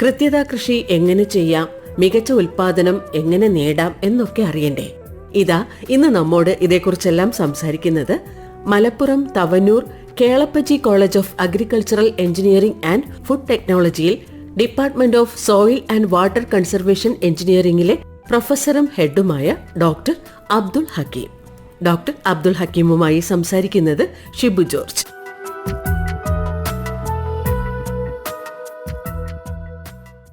കൃത്യത കൃഷി എങ്ങനെ ചെയ്യാം, മികച്ച ഉൽപാദനം എങ്ങനെ നേടാം എന്നൊക്കെ അറിയണ്ടേ? ഇതാ ഇന്ന് നമ്മോട് ഇതേക്കുറിച്ചെല്ലാം സംസാരിക്കുന്നത് Malappuram Thavanur Kelappaji college of agricultural engineering and food ടെക്നോളജിയിൽ department of soil and water conservation എഞ്ചിനീയറിംഗിലെ പ്രൊഫസറും ഹെഡുമായ ഡോക്ടർ അബ്ദുൾ ഹക്കീം. ഡോക്ടർ അബ്ദുൾ ഹക്കീമുമായി സംസാരിക്കുന്നത് ഷിബു ജോർജ്.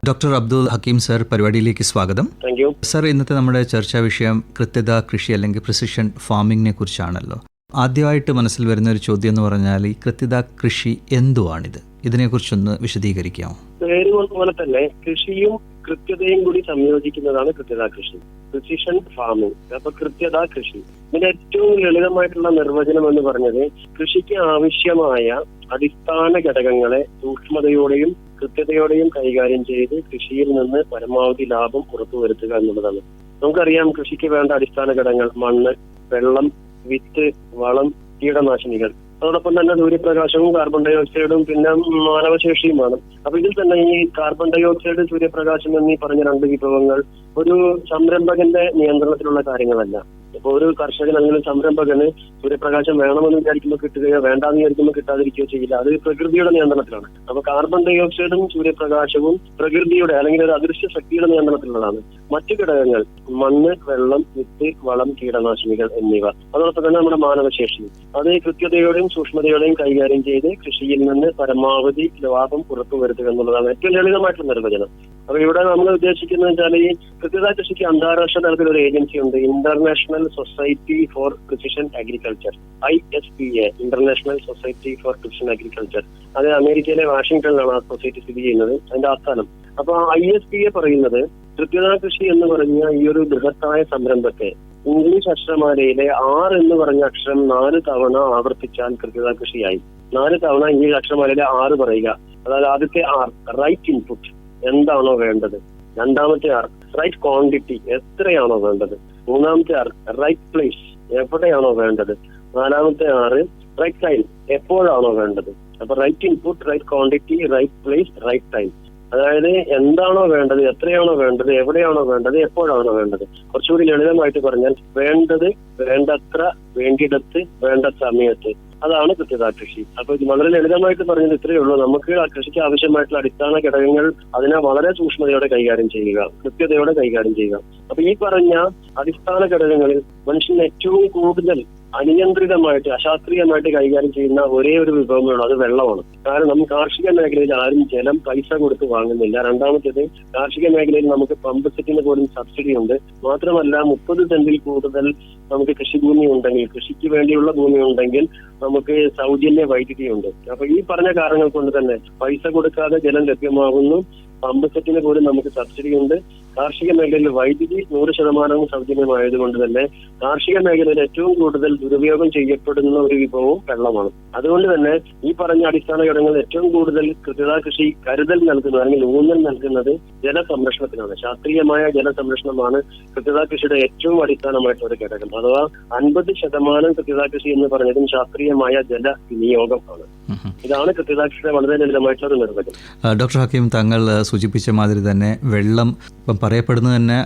ഡോക്ടർ അബ്ദുൾ ഹക്കീം സർ, പരിപാടിയിലേക്ക് സ്വാഗതം. Thank you sir. ഇന്നത്തെ നമ്മുടെ ചർച്ചാ വിഷയം കൃത്യത കൃഷി അല്ലെങ്കിൽ പ്രിസിഷൻ ഫാമിങ്ങിനെ കുറിച്ചാണല്ലോ. ആദ്യമായിട്ട് മനസ്സിൽ വരുന്ന ഒരു ചോദ്യം എന്ന് പറഞ്ഞാൽ ഈ കൃത്യത കൃഷി എന്തുവാണിത്? ഇതിനെക്കുറിച്ചൊന്ന് വിശദീകരിക്കാമോ? പേര് പോലെ തന്നെ കൃഷിയും കൃത്യതയും കൂടി സംയോജിക്കുന്നതാണ് കൃത്യത കൃഷി, പ്രിസിഷൻ ഫാമിംഗ്. അപ്പൊ കൃത്യത കൃഷി ഇതിന്റെ ഏറ്റവും ലളിതമായിട്ടുള്ള നിർവചനം എന്ന് പറഞ്ഞത് കൃഷിക്ക് ആവശ്യമായ അടിസ്ഥാന ഘടകങ്ങളെ സൂക്ഷ്മതയോടെയും കൃത്യതയോടെയും കൈകാര്യം ചെയ്ത് കൃഷിയിൽ നിന്ന് പരമാവധി ലാഭം ഉറപ്പുവരുത്തുക എന്നുള്ളതാണ്. നമുക്കറിയാം കൃഷിക്ക് വേണ്ട അടിസ്ഥാന ഘടകങ്ങൾ മണ്ണ്, വെള്ളം, വിത്ത്, വളം, കീടനാശിനികൾ, അതോടൊപ്പം തന്നെ സൂര്യപ്രകാശവും കാർബൺ ഡൈ ഓക്സൈഡും പിന്നെ മാനവശേഷിയുമാണ്. അപ്പൊ ഇതിൽ തന്നെ ഈ കാർബൺ ഡൈ ഓക്സൈഡ്, സൂര്യപ്രകാശം എന്നീ പറഞ്ഞ രണ്ട് വിഭവങ്ങൾ ഒരു സംരംഭകന്റെ നിയന്ത്രണത്തിലുള്ള കാര്യങ്ങളല്ല. ഇപ്പൊ ഒരു കർഷകൻ അല്ലെങ്കിൽ സംരംഭകന് സൂര്യപ്രകാശം വേണമെന്ന് വിചാരിക്കുമ്പോൾ കിട്ടുകയോ വേണ്ടാന്ന് വിചാരിക്കുമ്പോൾ കിട്ടാതിരിക്കുകയോ ചെയ്യില്ല. അത് പ്രകൃതിയുടെ നിയന്ത്രണത്തിലാണ്. അപ്പൊ കാർബൺ ഡൈ ഓക്സൈഡും സൂര്യപ്രകാശവും പ്രകൃതിയുടെ അല്ലെങ്കിൽ ഒരു അദൃശ്യ ശക്തിയുടെ നിയന്ത്രണത്തിലുള്ളതാണ്. മറ്റു ഘടകങ്ങൾ മണ്ണ്, വെള്ളം, വിത്ത്, വളം, കീടനാശിനികൾ എന്നിവ, അതോടൊപ്പം തന്നെ നമ്മുടെ മാനവശേഷി, അത് കൃത്യതയോടെയും സൂക്ഷ്മതയോടെയും കൈകാര്യം ചെയ്ത് കൃഷിയിൽ നിന്ന് പരമാവധി ലാഭം ഉറപ്പുവരുത്തുക എന്നുള്ളതാണ് ഏറ്റവും ലളിതമായിട്ടുള്ള നിർവചനം. അപ്പൊ ഇവിടെ നമ്മൾ ഉദ്ദേശിക്കുന്നത് വെച്ചാൽ ഈ കൃത്യത കൃഷിക്ക് അന്താരാഷ്ട്ര തലത്തിൽ ഒരു ഏജൻസി ഉണ്ട്, international society for precision agriculture, ISPA, international society for precision agriculture. അത് അമേരിക്കയിലെ വാഷിംഗ്ടണിലാണ് ആ സൊസൈറ്റി സ്ഥിതി ചെയ്യുന്നത്, അതിന്റെ ആസ്ഥാനം. അപ്പൊ ISPA പറയുന്നത് കൃത്യത കൃഷി എന്ന് പറഞ്ഞ ഈ ഒരു ബൃഹത്തായ സംരംഭത്തെ ഇംഗ്ലീഷ് അക്ഷരമാലയിലെ R എന്ന് പറഞ്ഞ അക്ഷരം 4 തവണ ആവർത്തിച്ചാൽ കൃത്യത കൃഷിയായി. 4 തവണ ഇംഗ്ലീഷ് അക്ഷരമാലയിലെ R പറയുക. അതായത് ആദ്യത്തെ R റൈറ്റ് ഇൻപുട്ട്, എന്താണോ വേണ്ടത്. രണ്ടാമത്തെ R റൈറ്റ് ക്വാണ്ടിറ്റി, എത്രയാണോ വേണ്ടത്. മൂന്നാമത്തെ R റൈറ്റ് പ്ലേസ്, എവിടെയാണോ വേണ്ടത്. നാലാമത്തെ R റൈറ്റ് ടൈം, എപ്പോഴാണോ വേണ്ടത്. അപ്പൊ right input, right quantity, right place, right time. അതായത് എന്താണോ വേണ്ടത്, എത്രയാണോ വേണ്ടത്, എവിടെയാണോ വേണ്ടത്, എപ്പോഴാണോ വേണ്ടത്. കുറച്ചുകൂടി ലളിതമായിട്ട് പറഞ്ഞാൽ വേണ്ടത് വേണ്ടത്ര, വേണ്ടിടത്ത്, വേണ്ട സമയത്ത്. അതാണ് കൃത്യത കൃഷി. അപ്പൊ ഇത് വളരെ ലളിതമായിട്ട് പറഞ്ഞത് ഇത്രയേ ഉള്ളൂ. നമുക്ക് ആ കൃഷിക്ക് ആവശ്യമായിട്ടുള്ള അടിസ്ഥാന ഘടകങ്ങൾ അതിനെ വളരെ സൂക്ഷ്മതയോടെ കൈകാര്യം ചെയ്യുക, കൃത്യതയോടെ കൈകാര്യം ചെയ്യുക. അപ്പൊ ഈ പറഞ്ഞ അടിസ്ഥാന ഘടകങ്ങളിൽ മനുഷ്യൻ ഏറ്റവും കൂടുതൽ അനിയന്ത്രിതമായിട്ട് അശാസ്ത്രീയമായിട്ട് കൈകാര്യം ചെയ്യുന്ന ഒരേ ഒരു വിഭവമാണ്, അത് വെള്ളമാണ്. കാരണം കാർഷിക മേഖലയിൽ ആരും ജലം പൈസ കൊടുത്ത് വാങ്ങുന്നില്ല. രണ്ടാമത്തേത്, കാർഷിക മേഖലയിൽ നമുക്ക് പമ്പ് സെറ്റിന് പോലും സബ്സിഡി ഉണ്ട്. മാത്രമല്ല 30 സെന്റിൽ കൂടുതൽ നമുക്ക് കൃഷിഭൂമി ഉണ്ടെങ്കിൽ, കൃഷിക്ക് വേണ്ടിയുള്ള ഭൂമി ഉണ്ടെങ്കിൽ നമുക്ക് സൗജന്യ വൈദ്യുതി ഉണ്ട്. അപ്പൊ ഈ പറഞ്ഞ കാരണങ്ങൾ കൊണ്ട് തന്നെ പൈസ കൊടുക്കാതെ ജലം ലഭ്യമാകുന്നു. പമ്പ് സെറ്റിന് പോലും നമുക്ക് സബ്സിഡി ഉണ്ട്. കാർഷിക മേഖലയിൽ വൈദ്യുതി 100% സൗജന്യമായതുകൊണ്ട് തന്നെ കാർഷിക മേഖലയിൽ ഏറ്റവും കൂടുതൽ ദുരുപയോഗം ചെയ്യപ്പെടുന്ന ഒരു വിഭവവും വെള്ളമാണ്. അതുകൊണ്ട് തന്നെ ഈ പറഞ്ഞ അടിസ്ഥാന ഘടകങ്ങൾ ഏറ്റവും കൂടുതൽ കൃത്യത കൃഷി കരുതൽ നൽകുന്നത് അല്ലെങ്കിൽ ഊന്നൽ നൽകുന്നത് ജലസംരക്ഷണത്തിനാണ്. ശാസ്ത്രീയമായ ജലസംരക്ഷണമാണ് കൃത്യത കൃഷിയുടെ ഏറ്റവും അടിസ്ഥാനമായിട്ടുള്ള ഒരു ഘടകം. അഥവാ 50% കൃത്യത കൃഷി എന്ന് പറഞ്ഞതും ശാസ്ത്രീയമായ ജല വിനിയോഗം ആണ്. ഇതാണ് കൃത്യത കൃഷിയുടെ വളരെ ലളിതമായിട്ടുള്ള ഒരു നിർവചനം. ഡോക്ടർ ഹക്കീം, താങ്കൾ സൂചിപ്പിച്ച മാതിരി തന്നെ വെള്ളം ഇപ്പം പറയപ്പെടുന്നത് തന്നെ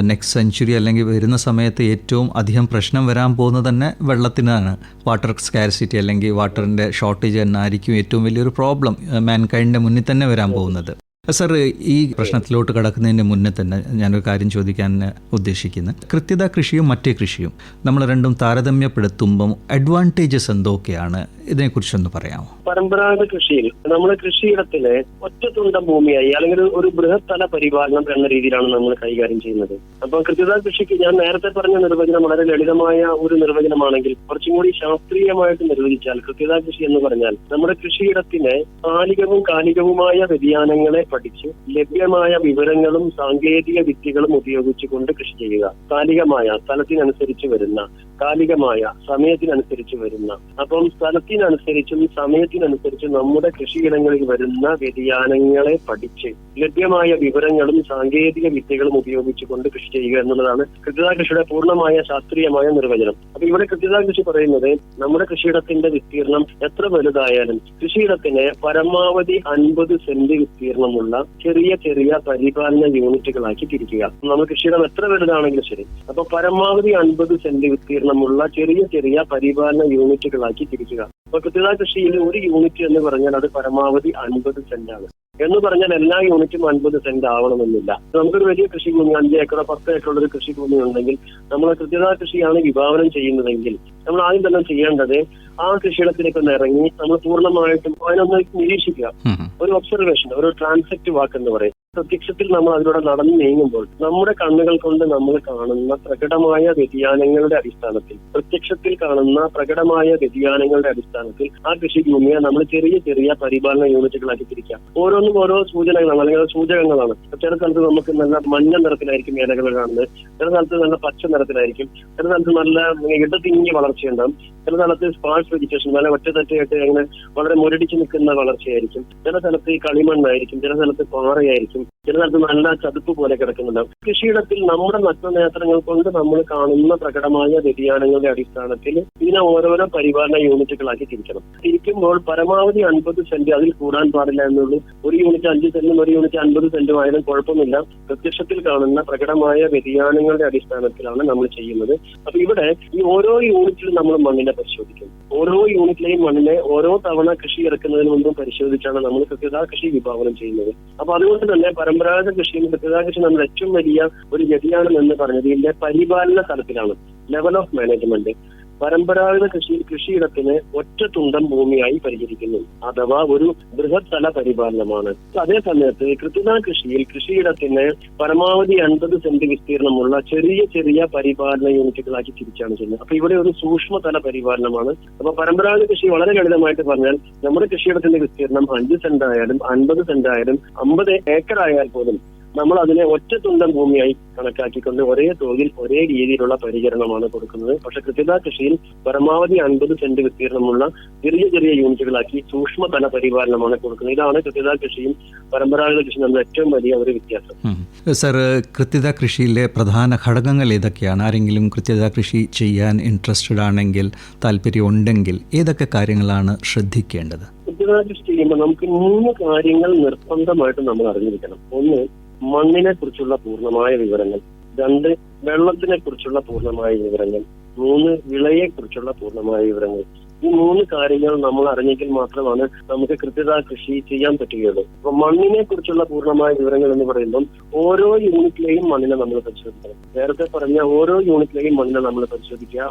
നെക്സ്റ്റ് സെഞ്ച്വറി അല്ലെങ്കിൽ വരുന്ന സമയത്ത് ഏറ്റവും അധികം പ്രശ്നം വരാൻ പോകുന്നത് തന്നെ വെള്ളത്തിനാണ്. വാട്ടർ സ്കാർസിറ്റി അല്ലെങ്കിൽ വാട്ടറിൻ്റെ ഷോർട്ടേജ് തന്നെ ആയിരിക്കും ഏറ്റവും വലിയൊരു പ്രോബ്ലം മാൻകൈൻഡിൻ്റെ മുന്നിൽ തന്നെ വരാൻ പോകുന്നത്. സർ, ഈ പ്രശ്നത്തിലോട്ട് കടക്കുന്നതിന് മുന്നേ തന്നെ ഞാനൊരു കാര്യം ചോദിക്കാൻ ഉദ്ദേശിക്കുന്നത്, കൃത്യത കൃഷിയും മറ്റേ കൃഷിയും നമ്മൾ രണ്ടും താരതമ്യപ്പെടുത്തുമ്പം അഡ്വാൻറ്റേജസ് എന്തൊക്കെയാണ്? ഇതിനെക്കുറിച്ചൊന്ന് പറയാമോ? പരമ്പരാഗത കൃഷിയിൽ നമ്മൾ കൃഷിയിടത്തിലെ ഒറ്റത്തുണ്ട ഭൂമിയായി അല്ലെങ്കിൽ ഒരു ബൃഹത്തല പരിപാലനം എന്ന രീതിയിലാണ് നമ്മൾ കൈകാര്യം ചെയ്യുന്നത്. അപ്പൊ കൃത്യത കൃഷിക്ക് ഞാൻ നേരത്തെ പറഞ്ഞ നിർവചനം വളരെ ലളിതമായ ഒരു നിർവചനമാണെങ്കിൽ കുറച്ചും കൂടി ശാസ്ത്രീയമായിട്ട് നിർവചിച്ചാൽ കൃത്യത കൃഷി എന്ന് പറഞ്ഞാൽ നമ്മുടെ കൃഷിയിടത്തിലെ കാലികവും കാലികവുമായ വ്യതിയാനങ്ങളെ പഠിച്ച് ലഭ്യമായ വിവരങ്ങളും സാങ്കേതിക വിദ്യകളും ഉപയോഗിച്ചുകൊണ്ട് കൃഷി ചെയ്യുക. കാലികമായ സ്ഥലത്തിനനുസരിച്ച് വരുന്ന, കാലികമായ സമയത്തിനനുസരിച്ച് വരുന്ന, അപ്പം സ്ഥലത്തിനനുസരിച്ചും സമയത്തിനനുസരിച്ചും നമ്മുടെ കൃഷിയിടങ്ങളിൽ വരുന്ന വ്യതിയാനങ്ങളെ പഠിച്ച് ലഭ്യമായ വിവരങ്ങളും സാങ്കേതിക വിദ്യകളും ഉപയോഗിച്ചുകൊണ്ട് കൃഷി ചെയ്യുക എന്നുള്ളതാണ് കൃത്യത കൃഷിയുടെ പൂർണ്ണമായ ശാസ്ത്രീയമായ നിർവചനം. അപ്പൊ ഇവിടെ കൃത്യത കൃഷി പറയുന്നത് നമ്മുടെ കൃഷിയിടത്തിന്റെ വിസ്തീർണം എത്ര വലുതായാലും കൃഷിയിടത്തിന് പരമാവധി 50 സെന്റ് വിസ്തീർണമുള്ള വിസ്തീർണമുള്ള ചെറിയ ചെറിയ പരിപാലന യൂണിറ്റുകളാക്കി തിരിക്കുക. നമ്മൾ കൃഷിയിടം എത്ര വലുതാണെങ്കിലും ശരി, അപ്പൊ പരമാവധി 50 സെന്റ് വിസ്തീർണമുള്ള ചെറിയ ചെറിയ പരിപാലന യൂണിറ്റുകളാക്കി തിരിക്കുക. അപ്പൊ കൃത്യത കൃഷിയിൽ ഒരു യൂണിറ്റ് എന്ന് പറഞ്ഞാൽ അത് പരമാവധി 50 സെന്റാണ്. എന്ന് പറഞ്ഞാൽ എല്ലാ യൂണിറ്റും 50 സെന്റ് ആവണമെന്നില്ല. നമുക്കൊരു വലിയ കൃഷിഭൂമി 5 ഏക്കറോ 10 ഏക്കറുള്ള ഒരു കൃഷിഭൂമി ഉണ്ടെങ്കിൽ നമ്മൾ കൃത്യത കൃഷിയാണ് വിഭാവനം ചെയ്യുന്നതെങ്കിൽ നമ്മൾ ആദ്യം തന്നെ ചെയ്യേണ്ടത് ആ കൃഷിയിടത്തിലേക്ക് ഒന്ന് ഇറങ്ങി നമ്മൾ പൂർണ്ണമായിട്ടും അതിനൊന്ന് നിരീക്ഷിക്കുക. ഒരു ഒബ്സർവേഷൻ, ഒരു ട്രാൻസെക്ട് വാക്ക് എന്ന് പറയും. പ്രത്യക്ഷത്തിൽ നമ്മൾ അതിലൂടെ നടന്നു നീങ്ങുമ്പോൾ നമ്മുടെ കണ്ണുകൾ കൊണ്ട് നമ്മൾ കാണുന്ന പ്രകടമായ വ്യതിയാനങ്ങളുടെ അടിസ്ഥാനത്തിൽ, പ്രത്യക്ഷത്തിൽ കാണുന്ന പ്രകടമായ വ്യതിയാനങ്ങളുടെ അടിസ്ഥാനത്തിൽ ആ കൃഷിഭൂമിയെ നമ്മൾ ചെറിയ ചെറിയ പരിപാലന യൂണിറ്റുകളാക്കി തിരിക്കാം. ഓരോന്നും ഓരോ സൂചനകളാണ് അല്ലെങ്കിൽ സൂചകങ്ങളാണ്. ചില സ്ഥലത്ത് നമുക്ക് നല്ല മഞ്ഞ നിറത്തിലായിരിക്കും ഇലകൾ കാണുന്നത്, ചില സ്ഥലത്ത് നല്ല പച്ച നിറത്തിലായിരിക്കും, ചില സ്ഥലത്ത് നല്ല ഇടതിങ്ങിയ വളർച്ചയുണ്ടാകും, ചില സ്ഥലത്ത് സ്പാർസ് വെജിറ്റേഷൻ, നല്ല ഒറ്റത്തറ്റയായിട്ട് അങ്ങനെ വളരെ മുരടിച്ച് നിൽക്കുന്ന വളർച്ചയായിരിക്കും, ചില സ്ഥലത്ത് കളിമണ്ണായിരിക്കും, ചില സ്ഥലത്ത് പാറയായിരിക്കും, ചില സ്ഥലത്ത് നല്ല ചതുപ്പ് പോലെ കിടക്കുന്നുണ്ടാവും. കൃഷിയിടത്തിൽ നമ്മുടെ നഗ്നനേത്രങ്ങൾ കൊണ്ട് നമ്മൾ കാണുന്ന പ്രകടമായ വ്യതിയാനങ്ങളുടെ അടിസ്ഥാനത്തിൽ ഇതിനെ ഓരോരോ പരിപാലന യൂണിറ്റുകളാക്കി തിരിക്കണം. തിരിക്കുമ്പോൾ പരമാവധി 50 സെന്റ്, അതിൽ കൂടാൻ പാടില്ല എന്നുള്ളൂ. ഒരു യൂണിറ്റ് 5 സെന്റും ഒരു യൂണിറ്റ് 50 സെന്റും ആയാലും കുഴപ്പമില്ല. പ്രത്യക്ഷത്തിൽ കാണുന്ന പ്രകടമായ വ്യതിയാനങ്ങളുടെ അടിസ്ഥാനത്തിലാണ് നമ്മൾ ചെയ്യുന്നത്. അപ്പൊ ഇവിടെ ഈ ഓരോ യൂണിറ്റിലും നമ്മൾ മണ്ണിനെ പരിശോധിക്കും. ഓരോ യൂണിറ്റിലെയും മണ്ണിനെ ഓരോ തവണ കൃഷി ഇറക്കുന്നതിന് മുമ്പും പരിശോധിച്ചാണ് നമ്മൾ കൃത്യത കൃഷി വിഭാവനം ചെയ്യുന്നത്. അപ്പൊ അതുകൊണ്ട് തന്നെ പരമ്പരാഗത കൃഷിയും കൃത്യത കൃഷി നമ്മുടെ ഏറ്റവും വലിയ ഒരു വ്യതിയാനം എന്ന് പറഞ്ഞത് ഇതിന്റെ പരിപാലന തലത്തിലാണ്, ലെവൽ ഓഫ് മാനേജ്മെന്റ്. പരമ്പരാഗത കൃഷിയിൽ കൃഷിയിടത്തിന് ഒറ്റ തുണ്ടം ഭൂമിയായി പരിഹരിക്കുന്നു, അഥവാ ഒരു ബൃഹത് തല പരിപാലനമാണ്. അതേ സമയത്ത് കൃത്യത കൃഷിയിൽ കൃഷിയിടത്തിന് പരമാവധി 50 സെന്റ് വിസ്തീർണമുള്ള ചെറിയ ചെറിയ പരിപാലന യൂണിറ്റുകളാക്കി തിരിച്ചാണ് ചെയ്യുന്നത്. അപ്പൊ ഇവിടെ ഒരു സൂക്ഷ്മതല പരിപാലനമാണ്. അപ്പൊ പരമ്പരാഗത കൃഷി വളരെ ലളിതമായിട്ട് പറഞ്ഞാൽ നമ്മുടെ കൃഷിയിടത്തിന്റെ വിസ്തീർണം 5 സെന്റ് ആയാലും 50 സെന്റ് ആയാലും 50 ഏക്കർ ആയാൽ പോലും നമ്മൾ അതിനെ ഒറ്റത്തുണ്ടം ഭൂമിയായി കണക്കാക്കിക്കൊണ്ട് ഒരേ തോതിൽ ഒരേ രീതിയിലുള്ള പരിചരണമാണ് കൊടുക്കുന്നത്. പക്ഷെ കൃത്യത കൃഷിയിൽ പരമാവധി 50 സെന്റ് വിസ്തീർണമുള്ള ചെറിയ ചെറിയ യൂണിറ്റുകളാക്കി സൂക്ഷ്മതല പരിപാലനമാണ് കൊടുക്കുന്നത്. ഇതാണ് കൃത്യത കൃഷിയും പരമ്പരാഗത കൃഷിയും തമ്മിൽ ഏറ്റവും വലിയ ഒരു വ്യത്യാസം. സർ, കൃത്യത കൃഷിയിലെ പ്രധാന ഘടകങ്ങൾ ഏതൊക്കെയാണ്? ആരെങ്കിലും കൃത്യത കൃഷി ചെയ്യാൻ ഇൻട്രസ്റ്റഡ് ആണെങ്കിൽ, താല്പര്യം ഉണ്ടെങ്കിൽ ഏതൊക്കെ കാര്യങ്ങളാണ് ശ്രദ്ധിക്കേണ്ടത്? കൃത്യത കൃഷി ചെയ്യുമ്പോൾ നമുക്ക് 3 കാര്യങ്ങൾ നിർബന്ധമായിട്ട് നമ്മൾ അറിഞ്ഞിരിക്കണം. ഒന്ന്, മണ്ണിനെ കുറിച്ചുള്ള പൂർണ്ണമായ വിവരങ്ങൾ. 2, വെള്ളത്തിനെ കുറിച്ചുള്ള പൂർണ്ണമായ വിവരങ്ങൾ. 3, വിളയെ കുറിച്ചുള്ള പൂർണ്ണമായ വിവരങ്ങൾ. ഈ 3 കാര്യങ്ങൾ നമ്മൾ അറിഞ്ഞെങ്കിൽ മാത്രമാണ് നമുക്ക് കൃത്യത കൃഷി ചെയ്യാൻ പറ്റുകയുള്ളൂ. അപ്പൊ മണ്ണിനെ കുറിച്ചുള്ള പൂർണ്ണമായ വിവരങ്ങൾ എന്ന് പറയുമ്പോൾ ഓരോ യൂണിറ്റിലെയും മണ്ണിനെ നമ്മൾ പരിശോധിക്കണം. നേരത്തെ പറഞ്ഞ ഓരോ യൂണിറ്റിലെയും മണ്ണിനെ നമ്മൾ പരിശോധിക്കുക.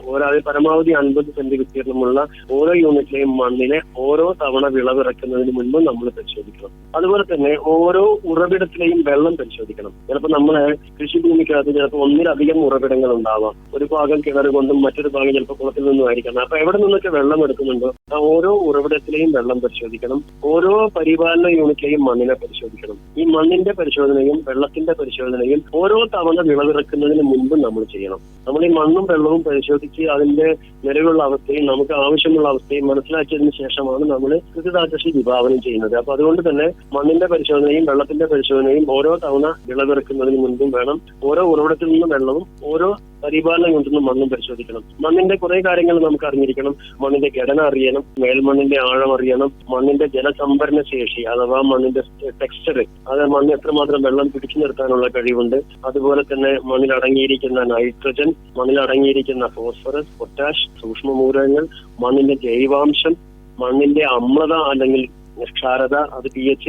പരമാവധി 50 സെന്റ് വിസ്തീർണമുള്ള ഓരോ യൂണിറ്റിലെയും മണ്ണിനെ ഓരോ തവണ വിളവിറക്കുന്നതിന് മുൻപ് നമ്മൾ പരിശോധിക്കണം. അതുപോലെ തന്നെ ഓരോ ഉറവിടത്തിലെയും വെള്ളം പരിശോധിക്കണം. ചിലപ്പോൾ നമ്മളെ കൃഷിഭൂമിക്കകത്ത് ചിലപ്പോൾ ഒന്നിലധികം ഉറവിടങ്ങൾ ഉണ്ടാവാം. ഒരു ഭാഗം കിണർ കൊണ്ടും മറ്റൊരു ഭാഗം ചിലപ്പോൾ കുളത്തിൽ നിന്നും ആയിരിക്കണം. അപ്പൊ എവിടെ നിന്നൊക്കെ വെള്ളം എടുക്കുന്നുണ്ടോ ആ ഓരോ ഉറവിടത്തിലെയും വെള്ളം പരിശോധിക്കണം. ഓരോ പരിപാലന യൂണിറ്റിലെയും മണ്ണിനെ പരിശോധിക്കണം. ഈ മണ്ണിന്റെ പരിശോധനയും വെള്ളത്തിന്റെ പരിശോധനയും ഓരോ തവണ വിളവിറക്കുന്നതിന് മുൻപ് നമ്മൾ ചെയ്യണം. നമ്മൾ ഈ മണ്ണും വെള്ളവും പരിശോധിച്ച് അതിന്റെ നിലവിലുള്ള അവസ്ഥയും നമുക്ക് ആവശ്യമുള്ള അവസ്ഥയും മനസ്സിലാക്കിയതിനു ശേഷമാണ് നമ്മൾ കൃത്യത കൃഷി വിഭാവനം ചെയ്യുന്നത്. അപ്പൊ അതുകൊണ്ട് തന്നെ മണ്ണിന്റെ പരിശോധനയും വെള്ളത്തിന്റെ പരിശോധനയും ഓരോ തവണ വിളവിറക്കുന്നതിന് മുൻപും വേണം. ഓരോ ഉറവിടത്തിൽ നിന്നും വെള്ളവും ഓരോ പരിപാലനം കൊണ്ടും മണ്ണും പരിശോധിക്കണം. മണ്ണിന്റെ കുറെ കാര്യങ്ങൾ നമുക്ക് അറിഞ്ഞിരിക്കണം. മണ്ണിന്റെ ഘടന അറിയണം, മേൽമണ്ണിന്റെ ആഴം അറിയണം, മണ്ണിന്റെ ജലസംഭരണ ശേഷി അഥവാ മണ്ണിന്റെ ടെക്സ്ചർ, അത് മണ്ണ് എത്രമാത്രം വെള്ളം പിടിച്ചു നിർത്താനുള്ള കഴിവുണ്ട്, അതുപോലെ തന്നെ മണ്ണിൽ അടങ്ങിയിരിക്കുന്ന നൈട്രജൻ, മണ്ണിൽ അടങ്ങിയിരിക്കുന്ന ഫോസ്ഫറസ്, പൊട്ടാഷ്, സൂക്ഷ്മമൂലകങ്ങൾ, മണ്ണിന്റെ ജൈവാംശം, മണ്ണിന്റെ അമ്ലത അല്ലെങ്കിൽ ക്ഷാരത, അത് pH,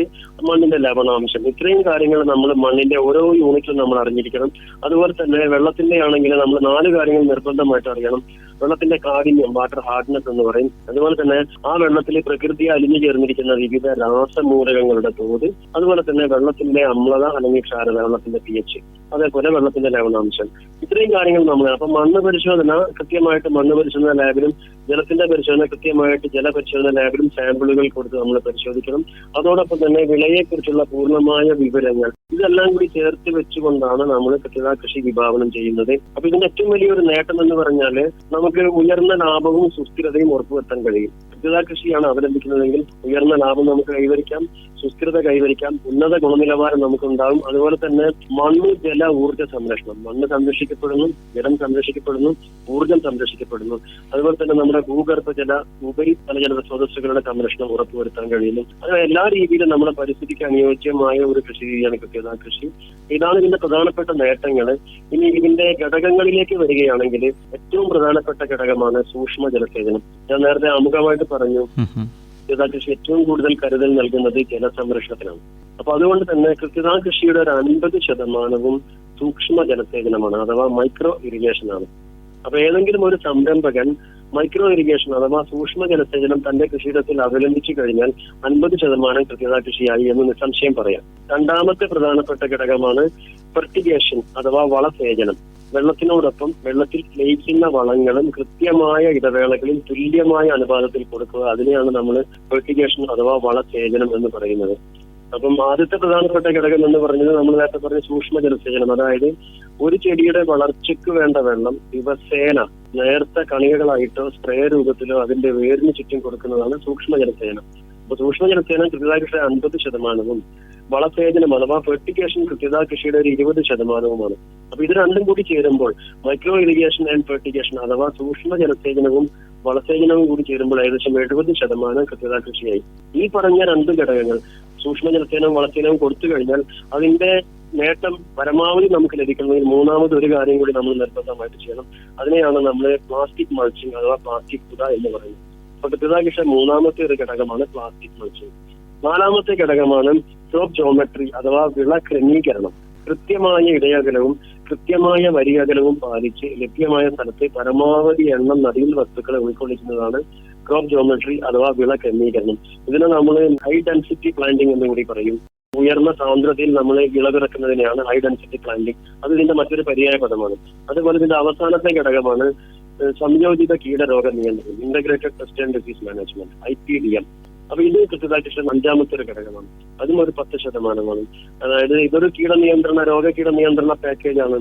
മണ്ണിന്റെ ലവണാംശം, ഇത്രയും കാര്യങ്ങൾ നമ്മൾ മണ്ണിന്റെ ഓരോ യൂണിറ്റിലും നമ്മൾ അറിഞ്ഞിരിക്കണം. അതുപോലെ തന്നെ വെള്ളത്തിന്റെ ആണെങ്കിൽ നമ്മൾ 4 കാര്യങ്ങൾ നിർബന്ധമായിട്ട് അറിയണം. വെള്ളത്തിന്റെ കാഠിന്യം, വാട്ടർ ഹാർഡ്നെസ് എന്ന് പറയും. അതുപോലെ തന്നെ ആ വെള്ളത്തിൽ പ്രകൃതി അലിഞ്ഞു ചേർന്നിരിക്കുന്ന വിവിധ രാസമൂലകങ്ങളുടെ തോത്, അതുപോലെ തന്നെ വെള്ളത്തിന്റെ അമ്ലത അല്ലെങ്കിൽ ക്ഷാരത, വെള്ളത്തിന്റെ pH, അതേപോലെ വെള്ളത്തിന്റെ ലവണാംശം, ഇത്രയും കാര്യങ്ങൾ നമ്മൾ. അപ്പൊ മണ്ണ് പരിശോധന കൃത്യമായിട്ട് മണ്ണ് പരിശോധന ലാബിലും ജലത്തിന്റെ പരിശോധന കൃത്യമായിട്ട് ജലപരിശോധന ലാബിലും സാമ്പിളുകൾ കൊടുത്ത് നമ്മൾ പരിശോധിക്കണം. അതോടൊപ്പം തന്നെ വിളയെക്കുറിച്ചുള്ള പൂർണ്ണമായ വിവരങ്ങൾ ഇതെല്ലാം കൂടി ചേർത്ത് വെച്ചുകൊണ്ടാണ് നമ്മൾ കൃത്യത കൃഷി വിഭാവനം ചെയ്യുന്നത്. അപ്പൊ ഇതിന്റെ ഏറ്റവും വലിയൊരു നേട്ടം എന്ന് പറഞ്ഞാൽ നമുക്ക് ഉയർന്ന ലാഭവും സുസ്ഥിരതയും ഉറപ്പുവരുത്താൻ കഴിയും. കൃത്യത കൃഷിയാണ് അവലംബിക്കുന്നതെങ്കിൽ ഉയർന്ന ലാഭം നമുക്ക് കൈവരിക്കാം, സുസ്ഥിരത കൈവരിക്കാം, ഉന്നത ഗുണനിലവാരം നമുക്കുണ്ടാകും. അതുപോലെ തന്നെ മണ്ണ്, ജല, ഊർജ്ജ സംരക്ഷണം, മണ്ണ് സംരക്ഷിക്കപ്പെടുന്നു, ജലം സംരക്ഷിക്കപ്പെടുന്നു, ഊർജ്ജം സംരക്ഷിക്കപ്പെടുന്നു. അതുപോലെ തന്നെ നമ്മുടെ ഭൂഗർഭ ജല, ഉപരിതലജല സ്രോതസ്സുകളുടെ സംരക്ഷണം ഉറപ്പുവരുത്താൻ കഴിയുന്നു. അങ്ങനെ എല്ലാ രീതിയിലും നമ്മുടെ പരിസ്ഥിതിക്ക് അനുയോജ്യമായ ഒരു കൃഷി രീതിയാണ് കൃത്യത കൃഷി. ഇതാണ് ഇതിന്റെ പ്രധാനപ്പെട്ട നേട്ടങ്ങൾ. ഇനി ഇതിന്റെ ഘടകങ്ങളിലേക്ക് വരികയാണെങ്കിൽ ഏറ്റവും പ്രധാനപ്പെട്ട ഘടകമാണ് സൂക്ഷ്മ ജലസേചനം. ഞാൻ നേരത്തെ ആമുഖമായിട്ട് പറഞ്ഞു, കൃത്യത കൃഷി ഏറ്റവും കൂടുതൽ കരുതൽ നൽകുന്നത് ജലസംരക്ഷണത്തിനാണ്. അപ്പൊ അതുകൊണ്ട് തന്നെ കൃത്യത കൃഷിയുടെ ഒരു 50% സൂക്ഷ്മ ജലസേചനമാണ്, അഥവാ മൈക്രോ ഇറിഗേഷൻ ആണ്. അപ്പൊ ഏതെങ്കിലും ഒരു സംരംഭകൻ മൈക്രോ ഇറിഗേഷൻ അഥവാ സൂക്ഷ്മ ജലസേചനം തന്റെ കൃഷിയിടത്തിൽ അവലംബിച്ചു കഴിഞ്ഞാൽ 50% കൃത്യത കൃഷിയായി എന്ന് നിസ്സംശയം പറയാം. രണ്ടാമത്തെ പ്രധാനപ്പെട്ട ഘടകമാണ് ഫെർട്ടിഗേഷൻ അഥവാ വളസേചനം. വെള്ളത്തിനോടൊപ്പം വെള്ളത്തിൽ ലയിക്കുന്ന വളങ്ങളും കൃത്യമായ ഇടവേളകളിൽ തുല്യമായ അനുപാതത്തിൽ കൊടുക്കുക, അതിനെയാണ് നമ്മൾ ഫെർട്ടിഗേഷൻ അഥവാ വളസേചനം എന്ന് പറയുന്നത്. അപ്പം ആദ്യത്തെ പ്രധാനപ്പെട്ട ഘടകം എന്ന് പറഞ്ഞത് നമ്മൾ നേരത്തെ പറഞ്ഞ സൂക്ഷ്മ ജലസേചനം. അതായത് ഒരു ചെടിയുടെ വളർച്ചയ്ക്ക് വേണ്ട വെള്ളം ദിവസേന നേർത്ത കണികകളായിട്ടോ സ്പ്രേ രൂപത്തിലോ അതിന്റെ വേരിന് ചുറ്റും കൊടുക്കുന്നതാണ് സൂക്ഷ്മ ജലസേചനം. അപ്പൊ സൂക്ഷ്മ ജലസേചനം കൃത്യത കൃഷിയുടെ 50%, വളസേചനം അഥവാ ഫെർട്ടിഗേഷൻ കൃത്യത കൃഷിയുടെ ഒരു 20%. അപ്പൊ ഇത് രണ്ടും കൂടി ചേരുമ്പോൾ മൈക്രോ ഇറിഗേഷൻ ആൻഡ് ഫെർട്ടിഗേഷൻ അഥവാ സൂക്ഷ്മ ജലസേചനവും വളസേചനവും കൂടി ചേരുമ്പോൾ ഏകദേശം 70% കൃത്യത കൃഷിയായി. ഈ പറഞ്ഞ രണ്ട് ഘടകങ്ങൾ സൂക്ഷ്മ ജലസേനവും വളസേനവും കൊടുത്തു കഴിഞ്ഞാൽ അതിന്റെ നേട്ടം പരമാവധി നമുക്ക് ലഭിക്കണമെങ്കിൽ മൂന്നാമത് ഒരു കാര്യം കൂടി നമ്മൾ നിർബന്ധമായിട്ട് ചെയ്യണം. അതിനെയാണ് നമ്മൾ പ്ലാസ്റ്റിക് മൾച്ചിങ് അഥവാ പ്ലാസ്റ്റിക് പുത എന്ന് പറയുന്നത്. അപ്പൊ കൃത്യത കൃഷിയുടെ മൂന്നാമത്തെ ഒരു ഘടകമാണ് പ്ലാസ്റ്റിക് മൾച്ചിങ്. നാലാമത്തെ ഘടകമാണ് ക്രോപ്പ് ജോമെട്രി അഥവാ വിള ക്രമീകരണം. കൃത്യമായ ഇടയകലവും കൃത്യമായ വരിയകലവും പാലിച്ച് ലഭ്യമായ സ്ഥലത്ത് പരമാവധി എണ്ണം നദിയിൽ വസ്തുക്കളെ ഉൾക്കൊള്ളിക്കുന്നതാണ് ക്രോപ്പ് ജോമെട്രി അഥവാ വിള ക്രമീകരണം. ഇതിനെ നമ്മൾ ഹൈ ഡെൻസിറ്റി പ്ലാന്റിംഗ് എന്ന് കൂടി പറയും. ഉയർന്ന സാന്ദ്രതയിൽ നമ്മൾ വിളവിറക്കുന്നതിനെയാണ് ഹൈ ഡെൻസിറ്റി പ്ലാന്റിംഗ്. അത് ഇതിന്റെ മറ്റൊരു പര്യായ പദമാണ്. അതുപോലെ ഇതിന്റെ അവസാനത്തെ ഘടകമാണ് സംയോജിത കീടരോഗ നിയന്ത്രണം, integrated pest and disease management, IPDM. അപ്പൊ ഇത് കൃത്യത കൃഷിയുടെ 5ാമത്തെ ഒരു ഘടകമാണ്. അതും ഒരു 10%. അതായത് ഇതൊരു രോഗകീട നിയന്ത്രണ പാക്കേജാണ്.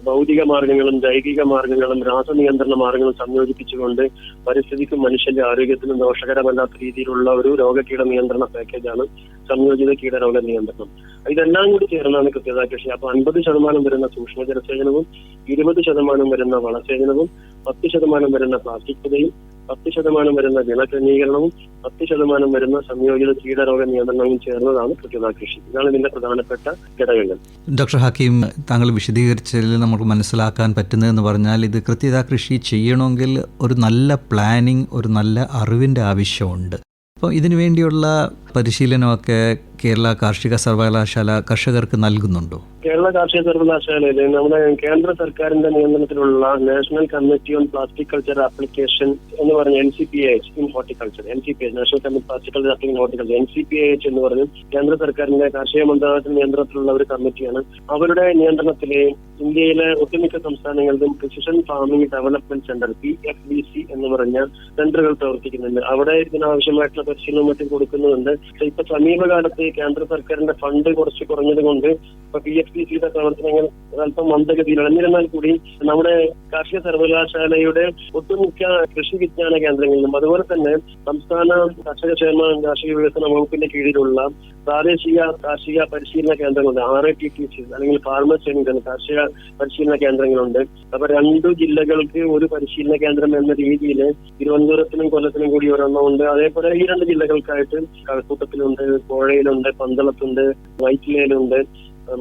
ഭൗതിക മാർഗങ്ങളും ജൈവിക മാർഗങ്ങളും രാസനിയന്ത്രണ മാർഗങ്ങളും സംയോജിപ്പിച്ചുകൊണ്ട് പരിസ്ഥിതിക്കും മനുഷ്യന്റെ ആരോഗ്യത്തിനും ദോഷകരമല്ലാത്ത രീതിയിലുള്ള ഒരു രോഗകീട നിയന്ത്രണ പാക്കേജാണ് സംയോജിത കീടരോഗ നിയന്ത്രണം. ഇതെല്ലാം കൂടി ചേർന്നാണ് കൃത്യത കൃഷി. അപ്പൊ 50% വരുന്ന സൂക്ഷ്മ ജലസേചനവും 20% വരുന്ന വളസേചനവും 10% വരുന്ന പ്ലാസ്റ്റിക് പുതയും 10% വരുന്ന വിളക്രമീകരണവും 10% വരുന്ന സംയോജിത കീടരോഗ നിയന്ത്രണവും ചേർന്നതാണ് കൃത്യത കൃഷി. ഇതാണ് ഇതിന്റെ പ്രധാനപ്പെട്ട ഘടകങ്ങൾ. ഡോക്ടർ ഹക്കീം, താങ്കൾ വിശദീകരിച്ചതിൽ നമുക്ക് മനസ്സിലാക്കാൻ പറ്റുന്നതെന്ന് പറഞ്ഞാൽ ഇത് കൃത്യത കൃഷി ചെയ്യണമെങ്കിൽ ഒരു നല്ല പ്ലാനിങ്, ഒരു നല്ല അറിവിൻ്റെ ആവശ്യമുണ്ട്. അപ്പോൾ ഇതിനു വേണ്ടിയുള്ള പരിശീലനമൊക്കെ കേരള കാർഷിക സർവകലാശാല കർഷകർക്ക് നൽകുന്നുണ്ടോ? കേരള കാർഷിക സർവകലാശാലയിൽ നമ്മുടെ കേന്ദ്ര സർക്കാരിന്റെ നിയന്ത്രണത്തിലുള്ള national committee on plastic culture application എന്ന് പറഞ്ഞ NCPAH in horticulture, NCPAH national committee plastic culture application horticulture, NCPAH എന്ന് പറഞ്ഞ് കേന്ദ്ര സർക്കാരിന്റെ കാർഷിക മന്ത്രാലയത്തിന്റെ നിയന്ത്രണത്തിലുള്ള ഒരു കമ്മിറ്റിയാണ്. അവരുടെ നിയന്ത്രണത്തില് ഇന്ത്യയിലെ ഒട്ടുമിക്ക സംസ്ഥാനങ്ങളിലും precision farming development centre PFDC എന്ന് പറഞ്ഞ സെന്ററുകൾ പ്രവർത്തിക്കുന്നുണ്ട്. അവിടെ ഇതിനാവശ്യമായിട്ടുള്ള പരിശീലനം മറ്റും കൊടുക്കുന്നുണ്ട്. ഇപ്പൊ സമീപകാലത്ത് കേന്ദ്ര സർക്കാരിന്റെ ഫണ്ട് കുറച്ച് കുറഞ്ഞത് കൊണ്ട് ഇപ്പൊ PFDCയുടെ പ്രവർത്തനങ്ങൾ അല്പം മന്ദഗതിയിലാണ്. എന്നിരുന്നാൽ കൂടി നമ്മുടെ കാർഷിക സർവകലാശാലയുടെ ഒട്ടുമിക്ക കൃഷി വിജ്ഞാന കേന്ദ്രങ്ങളിലും അതുപോലെ തന്നെ സംസ്ഥാന കർഷക ക്ഷേമ കാർഷിക വികസന വകുപ്പിന്റെ കീഴിലുള്ള പ്രാദേശിക കാർഷിക പരിശീലന കേന്ദ്രങ്ങളുണ്ട്. RATTC അല്ലെങ്കിൽ ഫാർമേഴ്സ് ട്രെയിനിംഗ് കാർഷിക പരിശീലന കേന്ദ്രങ്ങളുണ്ട്. അപ്പൊ 2 ജില്ലകൾക്ക് ഒരു പരിശീലന കേന്ദ്രം എന്ന രീതിയിൽ തിരുവനന്തപുരത്തിനും കൊല്ലത്തിനും കൂടി ഒരെണ്ണം ഉണ്ട്. അതേപോലെ ഈ 2 ജില്ലകൾക്കായിട്ട് കഴക്കൂട്ടത്തിലുണ്ട്, കോഴയിലുണ്ട്, പന്തളത്തുണ്ട്, വൈറ്റിലയിലുണ്ട്,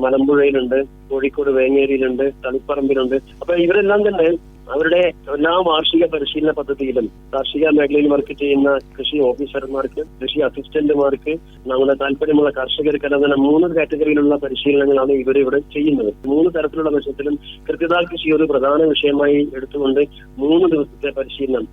മലമ്പുഴയിലുണ്ട്, കോഴിക്കോട് വേങ്ങേരിയിലുണ്ട്, തളിപ്പറമ്പിലുണ്ട്. അപ്പൊ ഇവരെല്ലാം തന്നെ അവരുടെ എല്ലാ വാർഷിക പരിശീലന പദ്ധതിയിലും കാർഷിക മേഖലയിൽ വർക്ക് ചെയ്യുന്ന കൃഷി ഓഫീസർമാർക്ക്, കൃഷി അസിസ്റ്റന്റുമാർക്ക്, നമ്മുടെ താല്പര്യമുള്ള കർഷകർക്ക് അങ്ങനെ 3 കാറ്റഗറിയിലുള്ള പരിശീലനങ്ങളാണ് ഇവരിവിടെ ചെയ്യുന്നത്. 3 തരത്തിലുള്ള വിഷയത്തിലും കൃത്യത കൃഷി ഒരു പ്രധാന വിഷയമായി എടുത്തുകൊണ്ട് 3 ദിവസത്തെ പരിശീലനം,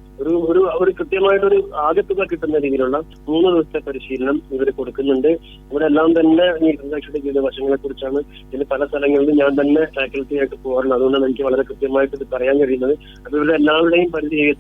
ഒരു കൃത്യമായിട്ടൊരു ആകെത്തുക കിട്ടുന്ന രീതിയിലുള്ള 3 ദിവസത്തെ പരിശീലനം ഇവർ കൊടുക്കുന്നുണ്ട്. ഇവിടെ എല്ലാം തന്നെ ഈ കൃത്യത കൃഷിയുടെ വിവിധ വശങ്ങളെ കുറിച്ചാണ്. ഇതിന് പല സ്ഥലങ്ങളിലും കോഴ്സിന് ഞാൻ തന്നെ ഫാക്കൽറ്റി ആയിട്ട് പോകാറുണ്ട്. അതുകൊണ്ടാണ് എനിക്ക് വളരെ കൃത്യമായിട്ട് ഇത് പറയാൻ കഴിയുന്നത്. അപ്പൊ ഇവരുടെ എല്ലാവരുടെയും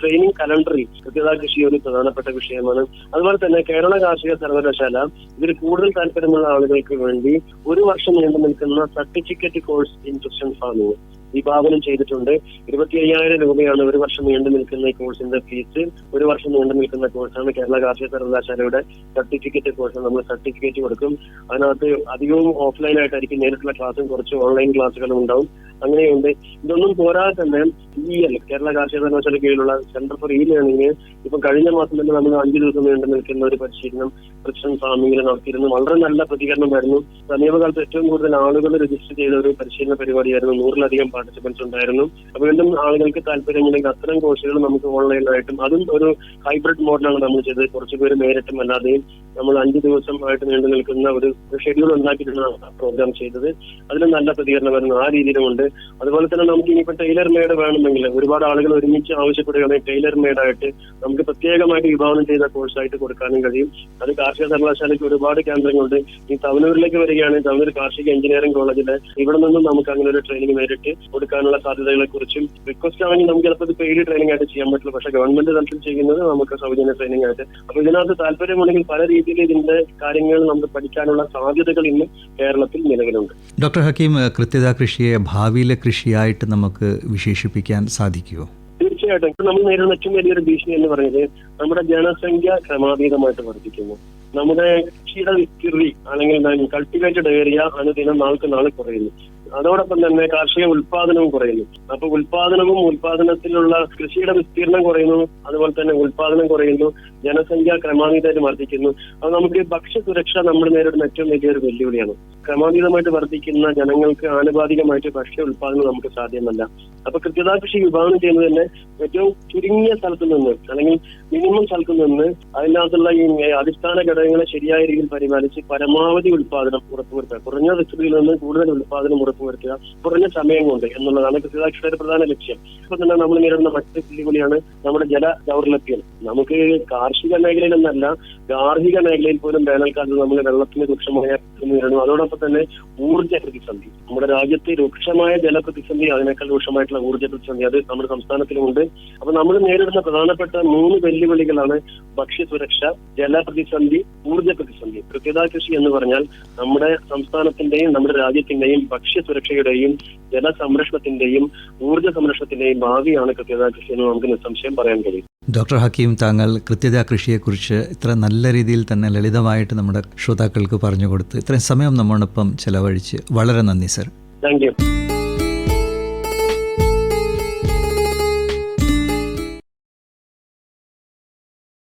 ട്രെയിനിങ് കലണ്ടറിൽ കൃത്യത കൃഷി ഒരു പ്രധാനപ്പെട്ട വിഷയമാണ്. അതുപോലെ തന്നെ കേരള കാർഷിക സർവകലാശാല ഇതിൽ കൂടുതൽ താല്പര്യമുള്ള ആളുകൾക്ക് വേണ്ടി 1 വർഷം നീണ്ടു നിൽക്കുന്ന certificate course in precision farming വിഭാവനം ചെയ്തിട്ടുണ്ട്. 25,000 രൂപയാണ് 1 വർഷം നീണ്ടു നിൽക്കുന്ന ഈ കോഴ്സിന്റെ ഫീസ്. 1 വർഷം നീണ്ടു നിൽക്കുന്ന കോഴ്സാണ് കേരള കാർഷിക സർവകലാശാലയുടെ സർട്ടിഫിക്കറ്റ് കോഴ്സ്. നമ്മൾ സർട്ടിഫിക്കറ്റ് കൊടുക്കും. അതിനകത്ത് അധികവും ഓഫ്ലൈൻ ആയിട്ടായിരിക്കും, നേരിട്ടുള്ള ക്ലാസ്സും കുറച്ച് ഓൺലൈൻ ക്ലാസ്സുകളും ഉണ്ടാവും. അങ്ങനെയുണ്ട്. ഇതൊന്നും പോരാതെ തന്നെ CEL കേരള കാർഷിക സർവകലാശാല കീഴിലുള്ള സെന്റർ ഫോർ ലേണിംഗ് ഇപ്പൊ കഴിഞ്ഞ മാസം തന്നെ നമ്മൾ 5 ദിവസം നീണ്ടു നിൽക്കുന്ന ഒരു പരിശീലനം പ്രിസിഷൻ ഫാമിംഗിൽ നടത്തിയിരുന്നു. വളരെ നല്ല പ്രതികരണമായിരുന്നു. സമീപകാലത്ത് ഏറ്റവും കൂടുതൽ ആളുകൾ രജിസ്റ്റർ ചെയ്ത ഒരു പരിശീലന പരിപാടിയായിരുന്നു. 100-ലധികം പാർട്ടിസിപ്പൻസ് ഉണ്ടായിരുന്നു. അപ്പൊ വീണ്ടും ആളുകൾക്ക് താല്പര്യമുണ്ടെങ്കിൽ അത്തരം കോഴ്സുകൾ നമുക്ക് ഓൺലൈനായിട്ടും, അതും ഒരു ഹൈബ്രിഡ് മോഡലാണ് നമ്മൾ ചെയ്തത്. കുറച്ചുപേര് നേരിട്ടും അല്ലാതെയും നമ്മൾ 5 ദിവസമായിട്ട് നീണ്ടു നിൽക്കുന്ന ഒരു ഷെഡ്യൂൾ ഉണ്ടാക്കിയിട്ടാണ് പ്രോഗ്രാം ചെയ്തത്. അതിന് നല്ല പ്രതികരണമായിരുന്നു. ആ രീതിയിലുമുണ്ട്. അതുപോലെ തന്നെ നമുക്ക് ഇനിയിപ്പോൾ ടൈലർ മെയ്ഡ് വേണമെങ്കിൽ ഒരുപാട് ആളുകൾ ഒരുമിച്ച് ആവശ്യപ്പെടുകയാണെങ്കിൽ ടൈലർ മെയ്ഡ് ആയിട്ട് നമുക്ക് പ്രത്യേകമായിട്ട് വിഭാവനം ചെയ്ത കോഴ്സായിട്ട് കൊടുക്കാനും കഴിയും. അത് കാർഷിക സർവകലാശാലയ്ക്ക് ഒരുപാട് കേന്ദ്രങ്ങളുണ്ട്. ഈ തവനൂരിലേക്ക് വരികയാണെങ്കിൽ തവനൂർ കാർഷിക എഞ്ചിനീയറിംഗ് കോളേജിലെ ഇവിടെ നിന്നും നമുക്ക് അങ്ങനെ ഒരു ട്രെയിനിങ് നേരിട്ട് കൊടുക്കാനുള്ള സാധ്യതകളെ കുറിച്ചും റിക്വസ്റ്റ് ആണെങ്കിൽ നമുക്ക് ചിലപ്പോൾ പെയ്ഡ് ട്രെയിനിങ് ആയിട്ട് ചെയ്യാൻ പറ്റില്ല. പക്ഷേ ഗവൺമെന്റ് തലത്തിൽ ചെയ്യുന്നത് നമുക്ക് സൗജന്യ ട്രെയിനിങ് ആയിട്ട്. അപ്പൊ ഇതിനകത്ത് താല്പര്യമുണ്ടെങ്കിൽ പല രീതിയിൽ ഇതിന്റെ കാര്യങ്ങൾ നമുക്ക് പഠിക്കാനുള്ള സാധ്യതകൾ ഇന്ന് കേരളത്തിൽ നിലവിലുണ്ട്. ഡോക്ടർ ഹക്കീം, കൃത്യത കൃഷിയെ ഭാവിയിലെ കൃഷിയായിട്ട് നമുക്ക് വിശേഷിപ്പിക്കാൻ സാധിക്കുമോ? തീർച്ചയായിട്ടും. ഇപ്പൊ നമ്മൾ നേരിടുന്ന ഏറ്റവും വലിയൊരു ഭീഷണി എന്ന് പറയുന്നത് നമ്മുടെ ജനസംഖ്യ ക്രമാതീതമായിട്ട് വർദ്ധിക്കുന്നു. നമ്മുടെ കൃഷിയുടെ വിസ്തൃതി അല്ലെങ്കിൽ കൾട്ടിവേറ്റഡ് ഏരിയ അനുദിനം നാൾക്ക് നാൾ കുറയുന്നു. അതോടൊപ്പം തന്നെ കാർഷിക ഉൽപാദനവും കുറയുന്നു. അപ്പൊ ഉൽപാദനത്തിലുള്ള കൃഷിയുടെ വിസ്തീർണം കുറയുന്നു. അതുപോലെ തന്നെ ഉൽപാദനം കുറയുന്നു. ജനസംഖ്യ ക്രമാതീതമായിട്ട് വർദ്ധിക്കുന്നു. അത് നമുക്ക് ഭക്ഷ്യസുരക്ഷ നമ്മൾ നേരിടുന്ന ഏറ്റവും വലിയൊരു വെല്ലുവിളിയാണ്. ക്രമാതീതമായിട്ട് വർദ്ധിക്കുന്ന ജനങ്ങൾക്ക് ആനുപാതികമായിട്ട് ഭക്ഷ്യ ഉൽപാദനം നമുക്ക് സാധ്യമല്ല. അപ്പൊ കൃത്യത കൃഷി വിഭാവനം ചെയ്യുന്നത് തന്നെ ഏറ്റവും ചുരുങ്ങിയ സ്ഥലത്ത് നിന്ന് അല്ലെങ്കിൽ മിനിമം സ്ഥലത്ത് നിന്ന് അതിനകത്തുള്ള ഈ അടിസ്ഥാന ഘടകങ്ങളെ ശരിയായ രീതിയിൽ പരിപാലിച്ച് പരമാവധി ഉൽപാദനം ഉറപ്പുവരുത്തുക. കുറഞ്ഞ വിസ്തൃതിയിൽ നിന്ന് കൂടുതൽ ഉൽപാദനം ഉറപ്പുവരുത്തുക കുറഞ്ഞ സമയം കൊണ്ട് എന്നുള്ളതാണ് കൃത്യത കൃഷിയുടെ പ്രധാന ലക്ഷ്യം. ഇപ്പൊ തന്നെ നമ്മൾ നേരിടുന്ന മറ്റൊരു വെല്ലുവിളിയാണ് നമ്മുടെ ജല ദൗർലഭ്യം. നമുക്ക് കാർഷിക മേഖലയിൽ എന്നല്ല ഗാർഹിക മേഖലയിൽ പോലും വേനൽക്കാലത്ത് നമ്മൾ വെള്ളത്തിന് രൂക്ഷമായ നേരിടുന്നു. അതോടൊപ്പം തന്നെ ഊർജ്ജ പ്രതിസന്ധി, നമ്മുടെ രാജ്യത്ത് രൂക്ഷമായ ജലപ്രതിസന്ധി, അതിനേക്കാൾ രൂക്ഷമായിട്ടുള്ള ഊർജ്ജ പ്രതിസന്ധി അത് നമ്മുടെ സംസ്ഥാനത്തിലുമുണ്ട്. അപ്പൊ നമ്മൾ നേരിടുന്ന പ്രധാനപ്പെട്ട 3 വെല്ലുവിളികളാണ് ഭക്ഷ്യസുരക്ഷ, ജലപ്രതിസന്ധി, ഊർജ്ജ പ്രതിസന്ധി. കൃത്യത കൃഷി എന്ന് പറഞ്ഞാൽ നമ്മുടെ സംസ്ഥാനത്തിന്റെയും നമ്മുടെ രാജ്യത്തിന്റെയും ഭക്ഷ്യസുരക്ഷയുടെയും ജലസംരക്ഷണത്തിന്റെയും ഊർജ്ജ സംരക്ഷണത്തിന്റെയും ഭാവിയാണ് കൃത്യത കൃഷി എന്ന് നമുക്ക് നിസ്സംശയം പറയാൻ കഴിയും. ഡോക്ടർ ഹക്കീം, താങ്കൾ കൃത്യത കൃഷിയെക്കുറിച്ച് ഇത്ര നല്ല രീതിയിൽ തന്നെ ലളിതമായിട്ട് നമ്മുടെ ശ്രോതാക്കൾക്ക് പറഞ്ഞു കൊടുത്ത് ഇത്രയും സമയം നമ്മോടൊപ്പം ചെലവഴിച്ച് വളരെ നന്ദി സർ. Thank you.